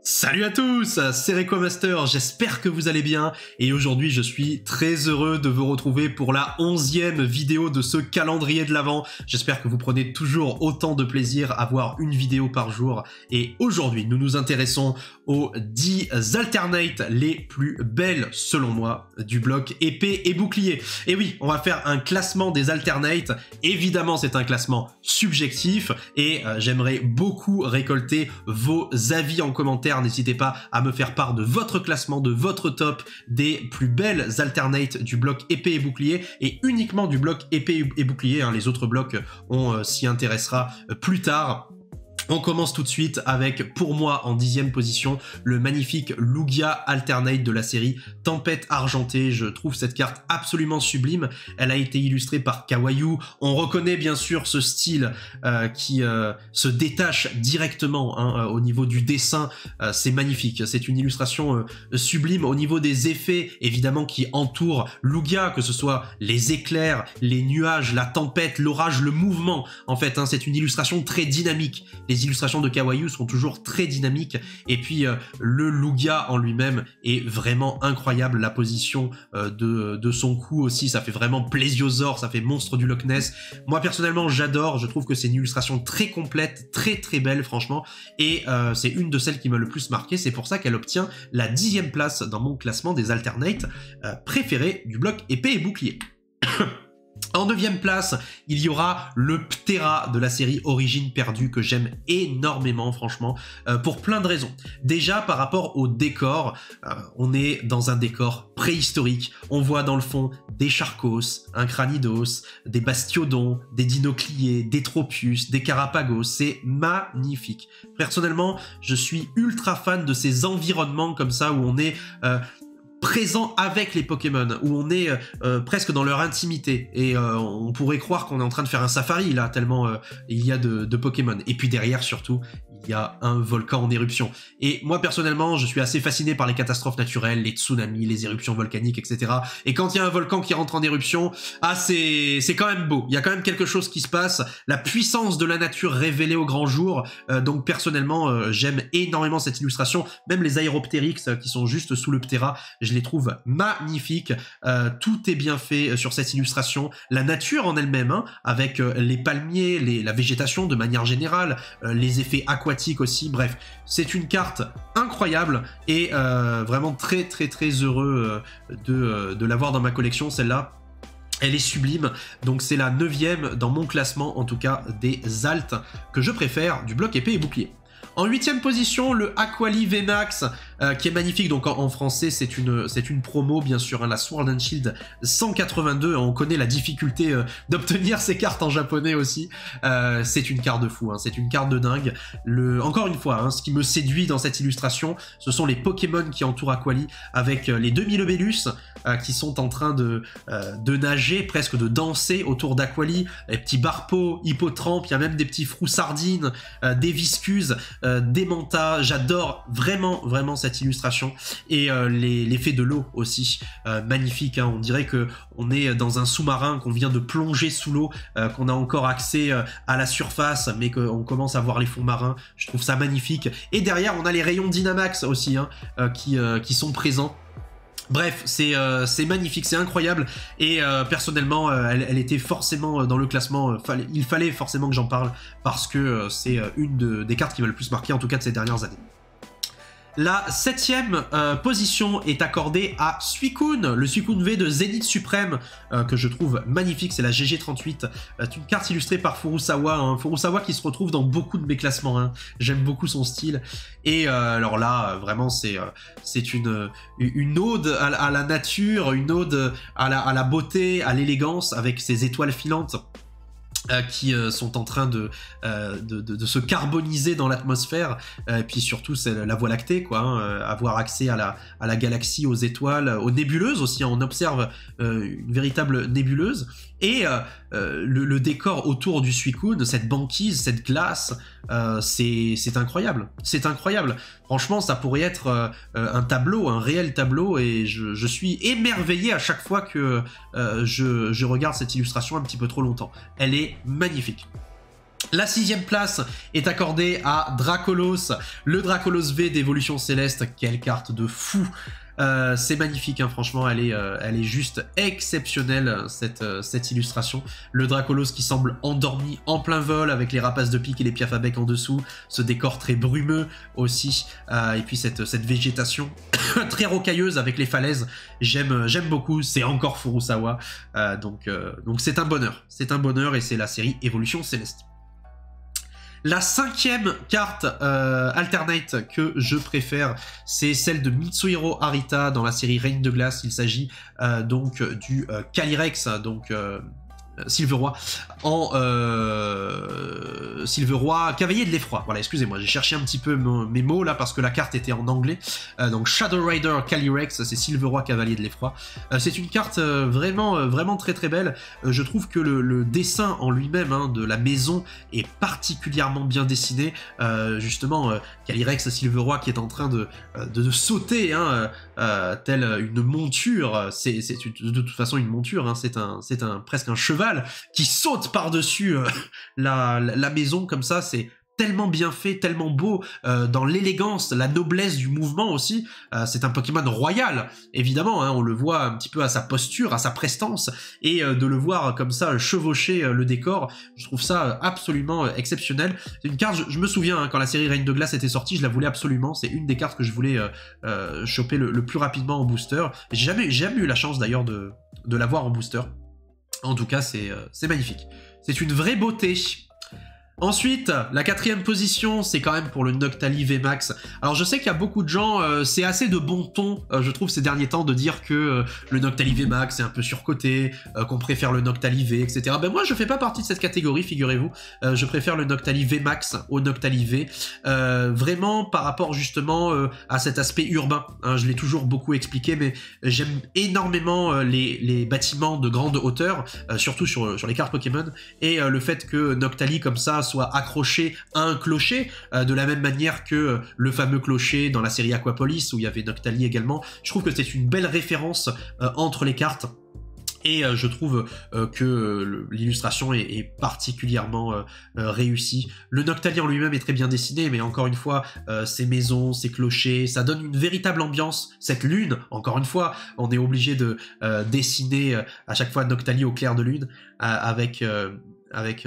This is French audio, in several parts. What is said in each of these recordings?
Salut à tous, c'est RequaMaster, j'espère que vous allez bien et aujourd'hui je suis très heureux de vous retrouver pour la 11e vidéo de ce calendrier de l'Avent. J'espère que vous prenez toujours autant de plaisir à voir une vidéo par jour et aujourd'hui nous nous intéressons aux 10 alternates les plus belles selon moi du bloc épée et bouclier. Et oui, on va faire un classement des alternates, évidemment c'est un classement subjectif et j'aimerais beaucoup récolter vos avis en commentaire. N'hésitez pas à me faire part de votre classement, de votre top des plus belles alternates du bloc épée et bouclier et uniquement du bloc épée et bouclier. Hein. Les autres blocs, on s'y intéressera plus tard. On commence tout de suite avec, pour moi, en 10e position, le magnifique Lugia Alternate de la série Tempête Argentée. Je trouve cette carte absolument sublime. Elle a été illustrée par Kawayu. On reconnaît bien sûr ce style qui se détache directement hein, au niveau du dessin. C'est magnifique. C'est une illustration sublime au niveau des effets, évidemment, qui entourent Lugia, que ce soit les éclairs, les nuages, la tempête, l'orage, le mouvement. En fait, hein, c'est une illustration très dynamique. Les illustrations de Kawayu sont toujours très dynamiques et puis le Lugia en lui-même est vraiment incroyable. La position de son cou aussi, ça fait vraiment plésiosaure, ça fait monstre du Loch Ness. Moi personnellement j'adore, je trouve que c'est une illustration très complète, très très belle franchement et c'est une de celles qui m'a le plus marqué. C'est pour ça qu'elle obtient la 10e place dans mon classement des alternates préférés du bloc épée et bouclier. En 9e place, il y aura le Ptera de la série Origine Perdue que j'aime énormément franchement pour plein de raisons. Déjà par rapport au décor, on est dans un décor préhistorique. On voit dans le fond des Charcos, un Cranidos, des Bastiodons, des Dinocliés, des Tropius, des Carapagos. C'est magnifique. Personnellement, je suis ultra fan de ces environnements comme ça où on est présent avec les Pokémon, où on est presque dans leur intimité et on pourrait croire qu'on est en train de faire un safari là, tellement il y a de Pokémon. Et puis derrière surtout, il y a un volcan en éruption. Et moi personnellement, je suis assez fasciné par les catastrophes naturelles, les tsunamis, les éruptions volcaniques, etc. Et quand il y a un volcan qui rentre en éruption, ah c'est quand même beau. Il y a quand même quelque chose qui se passe, la puissance de la nature révélée au grand jour. Donc personnellement, j'aime énormément cette illustration. Même les Aeroptérix qui sont juste sous le Ptera, je les trouve magnifiques. Tout est bien fait sur cette illustration. La nature en elle-même, hein, avec les palmiers, la végétation de manière générale, les effets aquatiques aussi, bref, c'est une carte incroyable et vraiment très très très heureux de l'avoir dans ma collection, celle-là. Elle est sublime, donc c'est la 9e dans mon classement, en tout cas, des altes que je préfère du bloc épée et bouclier. En 8e position, le Aquali VMAX, qui est magnifique, donc en français c'est une promo bien sûr, hein, la Sword and Shield 182, on connaît la difficulté d'obtenir ces cartes en japonais aussi, c'est une carte de fou, hein, c'est une carte de dingue. Encore une fois, hein, ce qui me séduit dans cette illustration, ce sont les Pokémon qui entourent Aquali, avec les demi-Lobélus qui sont en train de nager, presque de danser autour d'Aquali, les petits Barpo, Hippotrampe, il y a même des petits Froussardines, des Viscuses, des Manta. J'adore vraiment cette illustration et l'effet de l'eau aussi, magnifique, hein. On dirait que on est dans un sous-marin, qu'on vient de plonger sous l'eau, qu'on a encore accès à la surface mais qu'on commence à voir les fonds marins. Je trouve ça magnifique et derrière on a les rayons Dynamax aussi, hein, qui sont présents. Bref, c'est magnifique, c'est incroyable et personnellement elle était forcément dans le classement, il fallait forcément que j'en parle parce que c'est une des cartes qui m'a le plus marqué en tout cas de ces dernières années. La 7e position est accordée à Suicune, le Suicune V de Zénith Suprême, que je trouve magnifique, c'est la GG38, une carte illustrée par Furusawa, hein, Furusawa qui se retrouve dans beaucoup de mes classements, hein. J'aime beaucoup son style, et alors là, vraiment, c'est une ode à la nature, une ode à la beauté, à l'élégance, avec ses étoiles filantes. Qui sont en train de se carboniser dans l'atmosphère, et puis surtout c'est la Voie lactée quoi, hein, avoir accès à la galaxie, aux étoiles, aux nébuleuses aussi, hein, on observe une véritable nébuleuse et le décor autour du Suicune, cette banquise, cette glace, c'est incroyable, c'est incroyable. Franchement, ça pourrait être un tableau, un réel tableau, et je suis émerveillé à chaque fois que je regarde cette illustration un petit peu trop longtemps. Elle est magnifique. La 6e place est accordée à Dracolos, le Dracolos V d'évolution céleste. Quelle carte de fou! C'est magnifique, hein, franchement, elle est juste exceptionnelle, cette illustration. Le Dracolos qui semble endormi en plein vol avec les rapaces de pique et les piafs à bec en dessous, ce décor très brumeux aussi, et puis cette végétation très rocailleuse avec les falaises, j'aime beaucoup, c'est encore Furusawa, donc c'est un bonheur et c'est la série Évolution Céleste. La 5e carte alternate que je préfère, c'est celle de Mitsuhiro Arita dans la série Règne de Glace. Il s'agit donc du Calyrex, donc Silveroi, en Silveroi, cavalier de l'effroi. Voilà, excusez-moi, j'ai cherché un petit peu mes mots là parce que la carte était en anglais. Donc Shadow Rider Calyrex, c'est Silveroi, cavalier de l'effroi. C'est une carte vraiment très très belle. Je trouve que le dessin en lui-même, hein, de la maison est particulièrement bien dessiné. Justement, Calyrex Silveroi qui est en train de sauter, hein, telle une monture. C'est de toute façon une monture, hein, c'est presque un cheval qui saute par-dessus la maison comme ça. C'est tellement bien fait, tellement beau, dans l'élégance, la noblesse du mouvement aussi. C'est un Pokémon royal, évidemment, hein, on le voit un petit peu à sa posture, à sa prestance, et de le voir comme ça chevaucher le décor, je trouve ça absolument exceptionnel. C'est une carte, je me souviens, hein, quand la série Règne de Glace était sortie, je la voulais absolument, c'est une des cartes que je voulais choper le plus rapidement en booster. J'ai jamais eu la chance d'ailleurs de l'avoir en booster. En tout cas, c'est magnifique. C'est une vraie beauté. Ensuite, la 4e position, c'est quand même pour le Noctali VMAX. Alors je sais qu'il y a beaucoup de gens, c'est assez de bon ton, je trouve, ces derniers temps, de dire que le Noctali VMAX est un peu surcoté, qu'on préfère le Noctali V, etc. Ben moi, je fais pas partie de cette catégorie, figurez-vous. Je préfère le Noctali VMAX au Noctali V, vraiment par rapport justement à cet aspect urbain. Hein, je l'ai toujours beaucoup expliqué, mais j'aime énormément les bâtiments de grande hauteur, surtout sur les cartes Pokémon, et le fait que Noctali, comme ça, soit accroché à un clocher, de la même manière que le fameux clocher dans la série Aquapolis où il y avait Noctali également. Je trouve que c'est une belle référence entre les cartes. Et je trouve que l'illustration est particulièrement réussie. Le Noctali en lui-même est très bien dessiné, mais encore une fois, ces maisons, ces clochers, ça donne une véritable ambiance. Cette lune, encore une fois, on est obligé de dessiner à chaque fois Noctali au clair de lune, avec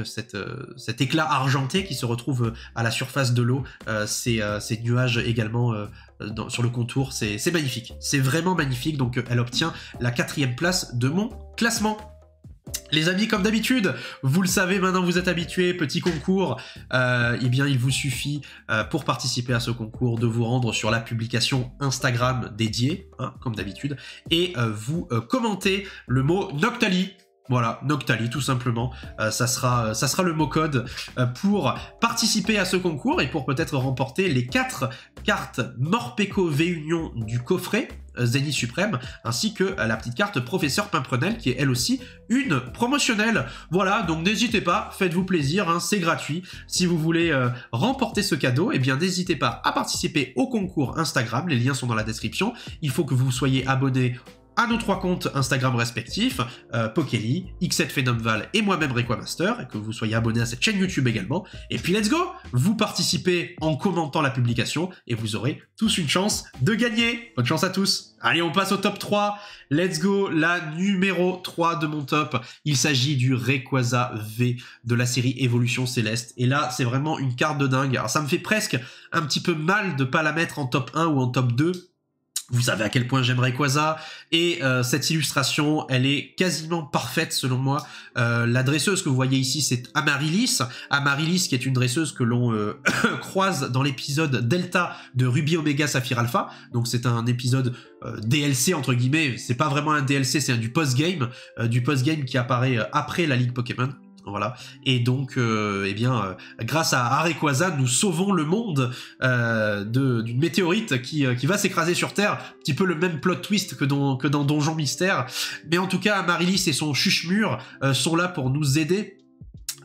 cet éclat argenté qui se retrouve à la surface de l'eau, ces nuages également sur le contour, c'est magnifique. C'est vraiment magnifique, donc elle obtient la 4e place de mon classement. Les amis, comme d'habitude, vous le savez maintenant, vous êtes habitués, petit concours, eh bien il vous suffit pour participer à ce concours de vous rendre sur la publication Instagram dédiée, hein, comme d'habitude, et vous commentez le mot Noctali. Voilà, Noctali tout simplement, ça sera le mot-code pour participer à ce concours et pour peut-être remporter les 4 cartes Morpeko V-Union du coffret Zénith Suprême, ainsi que la petite carte Professeur Pimprenel qui est elle aussi une promotionnelle. Voilà, donc n'hésitez pas, faites-vous plaisir, hein, c'est gratuit. Si vous voulez remporter ce cadeau, eh bien n'hésitez pas à participer au concours Instagram, les liens sont dans la description. Il faut que vous soyez abonné à nos 3 comptes Instagram respectifs, Pokély, X7Phenomval et moi-même Requamaster, et que vous soyez abonné à cette chaîne YouTube également. Et puis let's go! Vous participez en commentant la publication et vous aurez tous une chance de gagner. Bonne chance à tous! Allez, on passe au top 3. Let's go, la numéro 3 de mon top. Il s'agit du Rayquaza V de la série Évolution Céleste. Et là, c'est vraiment une carte de dingue. Alors ça me fait presque un petit peu mal de pas la mettre en top 1 ou en top 2. Vous savez à quel point j'aime Rayquaza, et cette illustration, elle est quasiment parfaite selon moi. La dresseuse que vous voyez ici, c'est Amaryllis. Amaryllis qui est une dresseuse que l'on croise dans l'épisode Delta de Ruby Omega Saphir Alpha. Donc c'est un épisode DLC entre guillemets, c'est pas vraiment un DLC, c'est du post-game qui apparaît après la Ligue Pokémon. Voilà, et donc, eh bien, grâce à Rayquaza, nous sauvons le monde d'une météorite qui va s'écraser sur Terre. Un petit peu le même plot twist que dans Donjon Mystère. Mais en tout cas, Amaryllis et son Chuchemur sont là pour nous aider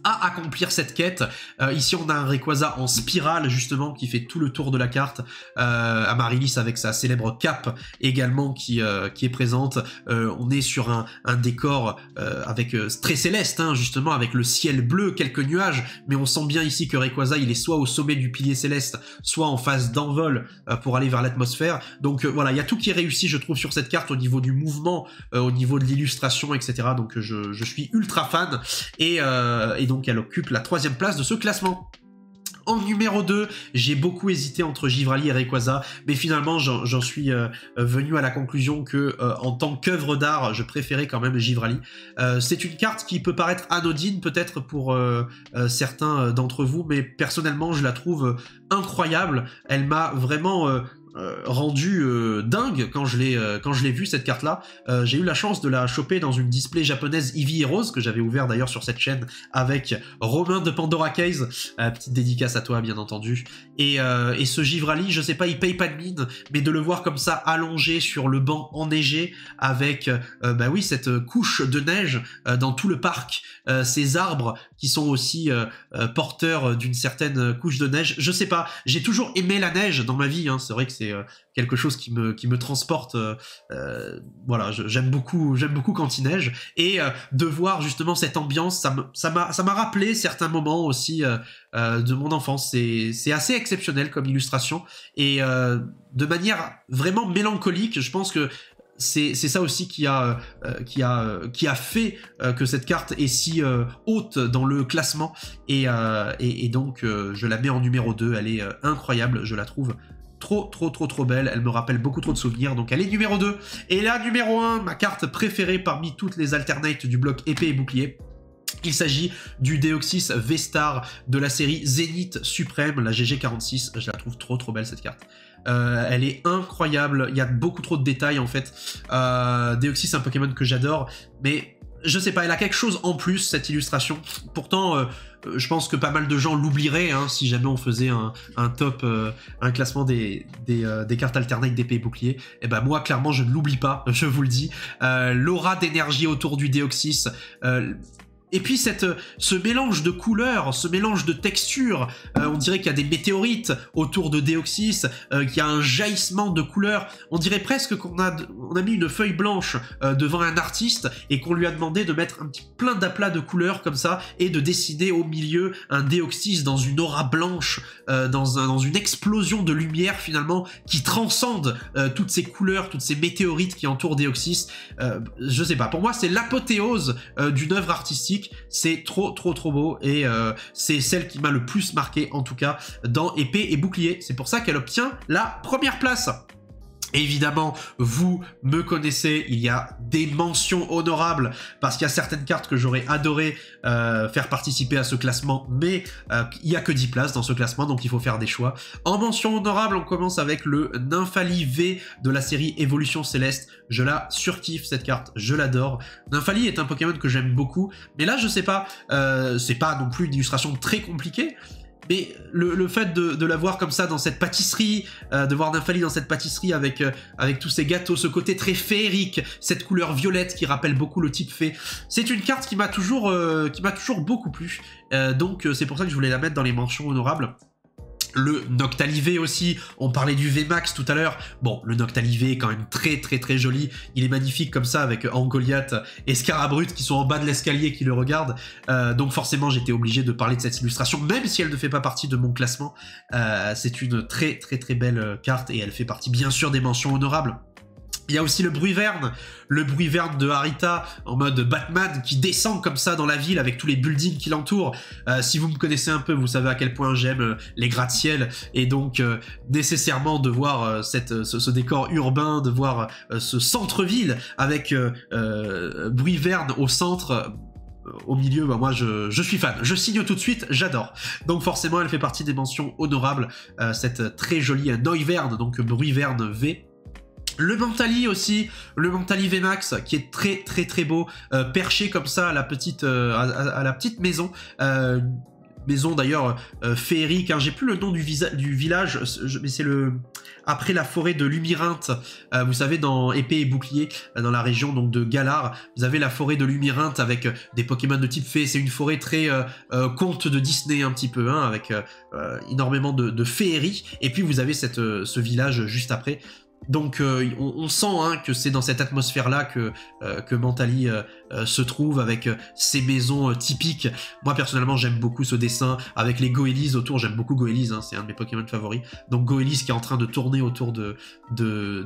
à accomplir cette quête. Ici on a un Rayquaza en spirale justement qui fait tout le tour de la carte, Amaryllis avec sa célèbre cape également qui est présente. On est sur un décor avec très céleste hein, justement, avec le ciel bleu, quelques nuages, mais on sent bien ici que Rayquaza il est soit au sommet du pilier céleste, soit en phase d'envol pour aller vers l'atmosphère. Donc voilà, il y a tout qui est réussi je trouve sur cette carte au niveau du mouvement, au niveau de l'illustration, etc. Donc je suis ultra fan et donc elle occupe la 3e place de ce classement. En numéro 2, j'ai beaucoup hésité entre Givrali et Rayquaza, mais finalement j'en suis venu à la conclusion que en tant qu'œuvre d'art, je préférais quand même Givrali. C'est une carte qui peut paraître anodine peut-être pour certains d'entre vous, mais personnellement je la trouve incroyable. Elle m'a vraiment rendu dingue quand je l'ai vue cette carte là. J'ai eu la chance de la choper dans une display japonaise Eevee Heroes que j'avais ouvert d'ailleurs sur cette chaîne avec Romain de Pandora Case, petite dédicace à toi bien entendu, et ce Givrali je sais pas, il paye pas de mine, mais de le voir comme ça allongé sur le banc enneigé avec bah oui cette couche de neige dans tout le parc, ces arbres qui sont aussi porteurs d'une certaine couche de neige, je sais pas, j'ai toujours aimé la neige dans ma vie hein. C'est vrai que c'est quelque chose qui me transporte, voilà, j'aime beaucoup quand il neige, et de voir justement cette ambiance, ça m'a rappelé certains moments aussi de mon enfance. C'est assez exceptionnel comme illustration, et de manière vraiment mélancolique, je pense que c'est ça aussi qui a fait que cette carte est si haute dans le classement, et donc je la mets en numéro 2, elle est incroyable, je la trouve trop belle, elle me rappelle beaucoup trop de souvenirs, donc elle est numéro 2. Et là, numéro 1, ma carte préférée parmi toutes les alternates du bloc épée et bouclier. Il s'agit du Deoxys V-Star de la série Zénith Suprême, la GG46, je la trouve trop belle cette carte. Elle est incroyable, il y a beaucoup trop de détails en fait. Deoxys c'est un Pokémon que j'adore, mais je sais pas, elle a quelque chose en plus cette illustration. Pourtant, je pense que pas mal de gens l'oublieraient hein, si jamais on faisait un top, un classement des cartes alternates d'épée et bouclier. Et ben moi clairement je ne l'oublie pas, je vous le dis. L'aura d'énergie autour du Deoxys. Et puis ce mélange de couleurs, ce mélange de textures, on dirait qu'il y a des météorites autour de Deoxys, qu'il y a un jaillissement de couleurs, on dirait presque qu'on a mis une feuille blanche devant un artiste et qu'on lui a demandé de mettre un petit plein d'aplats de couleurs comme ça et de dessiner au milieu un Deoxys dans une aura blanche, dans une explosion de lumière finalement qui transcende toutes ces couleurs, toutes ces météorites qui entourent Deoxys. Je sais pas, pour moi c'est l'apothéose d'une œuvre artistique. C'est trop beau, et c'est celle qui m'a le plus marqué en tout cas dans épée et bouclier. C'est pour ça qu'elle obtient la 1re place. Évidemment, vous me connaissez, il y a des mentions honorables, parce qu'il y a certaines cartes que j'aurais adoré faire participer à ce classement, mais il n'y a que 10 places dans ce classement, donc il faut faire des choix. En mention honorable, on commence avec le Nymphalie V de la série Évolution Céleste. Je la surkiffe cette carte, je l'adore. Nymphalie est un Pokémon que j'aime beaucoup, mais là je sais pas, c'est pas non plus une illustration très compliquée, mais le fait de la voir comme ça dans cette pâtisserie, de voir Nymphalie dans cette pâtisserie avec tous ces gâteaux, ce côté très féerique, cette couleur violette qui rappelle beaucoup le type fée, c'est une carte qui m'a toujours beaucoup plu. Donc c'est pour ça que je voulais la mettre dans les mentions honorables. Le Noctali V aussi, on parlait du VMAX tout à l'heure. Bon, le Noctali V est quand même très joli. Il est magnifique comme ça avec Angoliath et Scarabrute qui sont en bas de l'escalier qui le regardent. Donc forcément, j'étais obligé de parler de cette illustration, même si elle ne fait pas partie de mon classement. C'est une très belle carte et elle fait partie bien sûr des mentions honorables. Il y a aussi le Bruiverne de Harita en mode Batman qui descend comme ça dans la ville avec tous les buildings qui l'entourent. Si vous me connaissez un peu, vous savez à quel point j'aime les gratte-ciel, et donc nécessairement de voir ce décor urbain, de voir ce centre-ville avec Bruiverne au centre. Au milieu, bah moi je suis fan, je signe tout de suite, j'adore. Donc forcément elle fait partie des mentions honorables, cette très jolie Noivern, donc Bruiverne V. Le Mentali aussi, le Mentali VMAX qui est très beau, perché comme ça à la petite maison. maison d'ailleurs féerique, hein. J'ai plus le nom du village, mais c'est après la forêt de Lumyrinthe, vous savez, dans Épée et Bouclier, dans la région donc de Galar, vous avez la forêt de Lumyrinthe avec des Pokémon de type fée. C'est une forêt très conte de Disney un petit peu, hein, avec énormément de féerie. Et puis vous avez ce village juste après. Donc on sent, hein, que c'est dans cette atmosphère-là que Mentally se trouve, avec ces maisons typiques. Moi personnellement j'aime beaucoup ce dessin, avec les Goélises autour. J'aime beaucoup Goélises, hein, c'est un de mes Pokémon favoris. Donc Goélise qui est en train de tourner autour de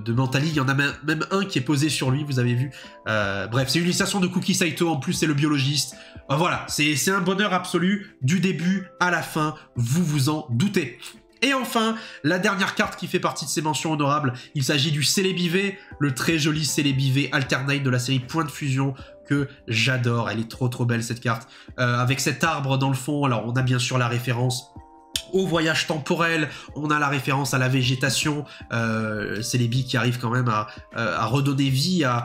Mentally. Il y en a même un qui est posé sur lui, vous avez vu. Bref, c'est une illustration de Cookie Saito, en plus c'est le biologiste. Voilà, c'est un bonheur absolu, du début à la fin, vous vous en doutez. Et enfin, la dernière carte qui fait partie de ces mentions honorables, il s'agit du Celebi, le très joli Celebi Alternate de la série Point de Fusion, que j'adore. Elle est trop belle cette carte. Avec cet arbre dans le fond, alors on a bien sûr la référence au voyage temporel, on a la référence à la végétation, Celebi qui arrive quand même à redonner vie à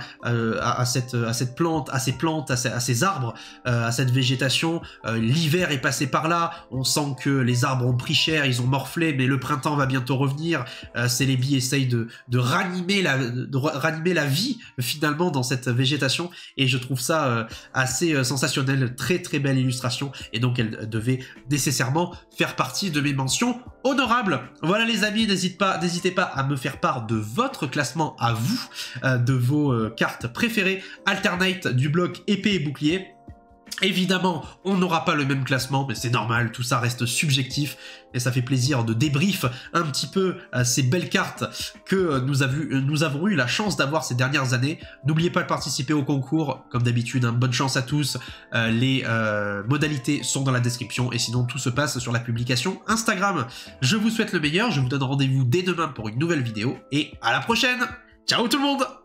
cette plante, à ces plantes, à ces arbres, à cette végétation. L'hiver est passé par là, on sent que les arbres ont pris cher, ils ont morflé, mais le printemps va bientôt revenir. Celebi essaye de ranimer la vie finalement dans cette végétation, et je trouve ça assez sensationnel. Très belle illustration, et donc elle devait nécessairement faire partie de mes mentions honorables. Voilà les amis, n'hésitez pas à me faire part de votre classement à vous, de vos cartes préférées Alternate du bloc Épée et Bouclier. Évidemment, on n'aura pas le même classement, mais c'est normal, tout ça reste subjectif, et ça fait plaisir de débrief un petit peu ces belles cartes que nous avons eu la chance d'avoir ces dernières années. N'oubliez pas de participer au concours, comme d'habitude, hein, bonne chance à tous. Les modalités sont dans la description, et sinon tout se passe sur la publication Instagram. Je vous souhaite le meilleur, je vous donne rendez-vous dès demain pour une nouvelle vidéo, et à la prochaine. Ciao tout le monde!